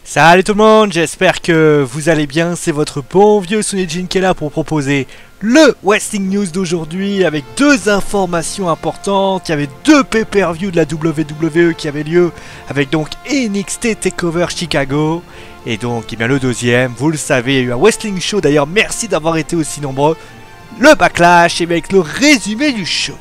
Salut tout le monde, j'espère que vous allez bien, c'est votre bon vieux Sunejin qui est là pour proposer le Wrestling News d'aujourd'hui avec deux informations importantes. Il y avait deux pay-per-view de la WWE qui avaient lieu avec donc NXT TakeOver Chicago et donc eh bien, le deuxième, vous le savez, il y a eu un Wrestling Show, d'ailleurs merci d'avoir été aussi nombreux, le Backlash et avec le résumé du show.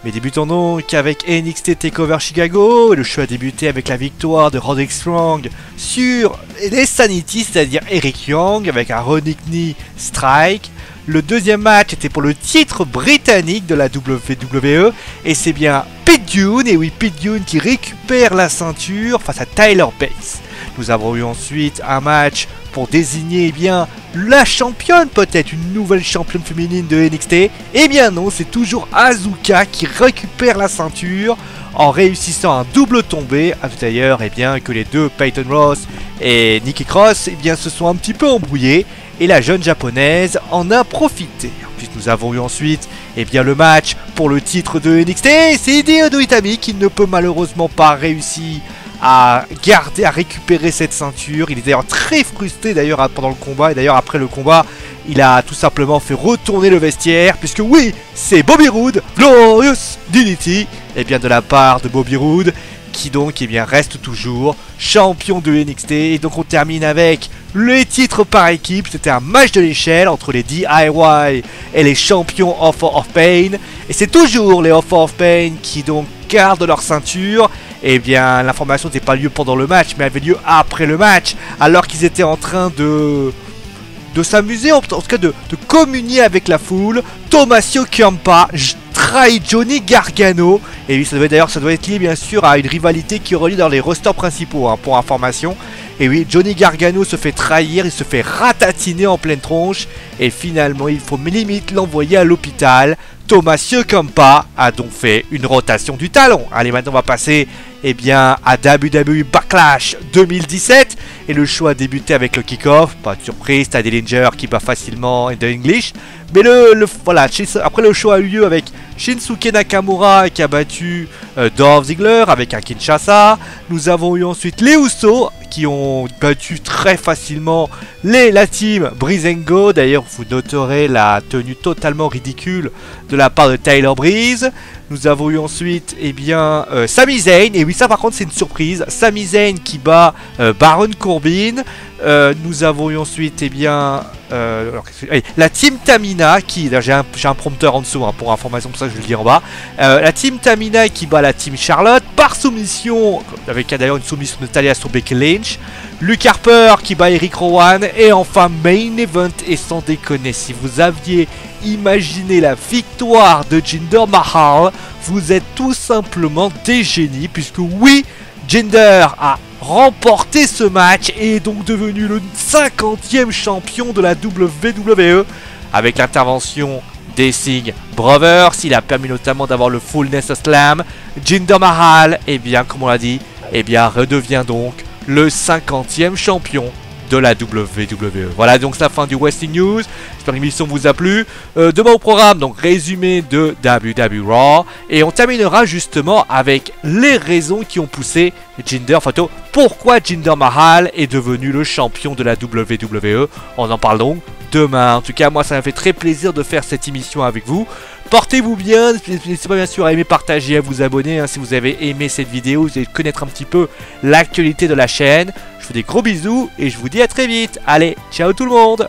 Mais débutons donc avec NXT TakeOver Chicago. Le show a débuté avec la victoire de Roderick Strong sur les Sanity, c'est-à-dire Eric Young, avec un running knee strike. Le deuxième match était pour le titre britannique de la WWE. Et c'est bien Pete Dunne, et oui Pete Dunne qui récupère la ceinture face à Tyler Bates. Nous avons eu ensuite un match pour désigner bien la championne, peut-être une nouvelle championne féminine de NXT. Eh bien non, c'est toujours Asuka qui récupère la ceinture en réussissant un double tombé. D'ailleurs, eh bien que les deux, Peyton Ross et Nikki Cross, eh bien se sont un petit peu embrouillés et la jeune japonaise en a profité. Ensuite, nous avons eu ensuite eh bien le match pour le titre de NXT. C'est Hideo Itami qui ne peut malheureusement pas réussir à garder, à récupérer cette ceinture. Il est d'ailleurs très frustré d'ailleurs pendant le combat. Et d'ailleurs après le combat, il a tout simplement fait retourner le vestiaire. Puisque oui, c'est Bobby Roode, Glorious Dignity. Et bien de la part de Bobby Roode, qui donc eh bien, reste toujours champion de NXT. Et donc on termine avec les titres par équipe. C'était un match de l'échelle entre les DIY et les champions Author of Pain. Et c'est toujours les Author of Pain qui donc gardent leur ceinture. Eh bien, l'information n'était pas lieu pendant le match, mais avait lieu après le match, alors qu'ils étaient en train de s'amuser, en tout cas de communier avec la foule. Tommaso Ciampa trahit Johnny Gargano, et oui, ça doit être lié bien sûr à une rivalité qui relie dans les rosters principaux, hein, pour information. Et oui, Johnny Gargano se fait trahir, il se fait ratatiner en pleine tronche, et finalement il faut limite l'envoyer à l'hôpital. Tommaso Ciampa a donc fait une rotation du talon. Allez, maintenant on va passer eh bien, à WWE Backlash 2017. Et le show a débuté avec le kick-off. Pas de surprise, t'as Dillinger qui bat facilement The English. Mais voilà, après le show a eu lieu avec Shinsuke Nakamura qui a battu Dolph Ziggler avec un Kinshasa. Nous avons eu ensuite les Usos qui ont battu très facilement la team Breeze & Go. D'ailleurs, vous noterez la tenue totalement ridicule de la part de Tyler Breeze. Nous avons eu ensuite eh bien, Sami Zayn. Et oui, ça par contre c'est une surprise. Sami Zayn qui bat Baron Corbin. Nous avons eu ensuite eh bien, la team Tamina qui... J'ai un prompteur en dessous hein, pour information, pour ça je le dis en bas. La team Tamina qui bat la team Charlotte par soumission, avec d'ailleurs une soumission de Talia sur Becky Lynch. Luke Harper qui bat Eric Rowan. Et enfin main event, et sans déconner, si vous aviez imaginé la victoire de Jinder Mahal, vous êtes tout simplement des génies, puisque oui, Jinder a remporté ce match et est donc devenu le 50e champion de la WWE avec l'intervention des Singh Brothers. Il a permis notamment d'avoir le Fullness Slam. Jinder Mahal, eh bien comme on l'a dit, eh bien redevient donc le 50e champion de la WWE. Voilà donc c'est la fin du Wrestling News. J'espère que l'émission vous a plu. Demain au programme, donc résumé de WWE Raw. Et on terminera justement avec les raisons qui ont poussé Jinder, enfin pourquoi Jinder Mahal est devenu le champion de la WWE. On en parle donc demain. En tout cas, moi ça m'a fait très plaisir de faire cette émission avec vous. Portez-vous bien, n'hésitez pas bien sûr à aimer, partager, à vous abonner hein, si vous avez aimé cette vidéo, vous allez connaître un petit peu l'actualité de la chaîne. Je vous fais des gros bisous et je vous dis à très vite. Allez, ciao tout le monde!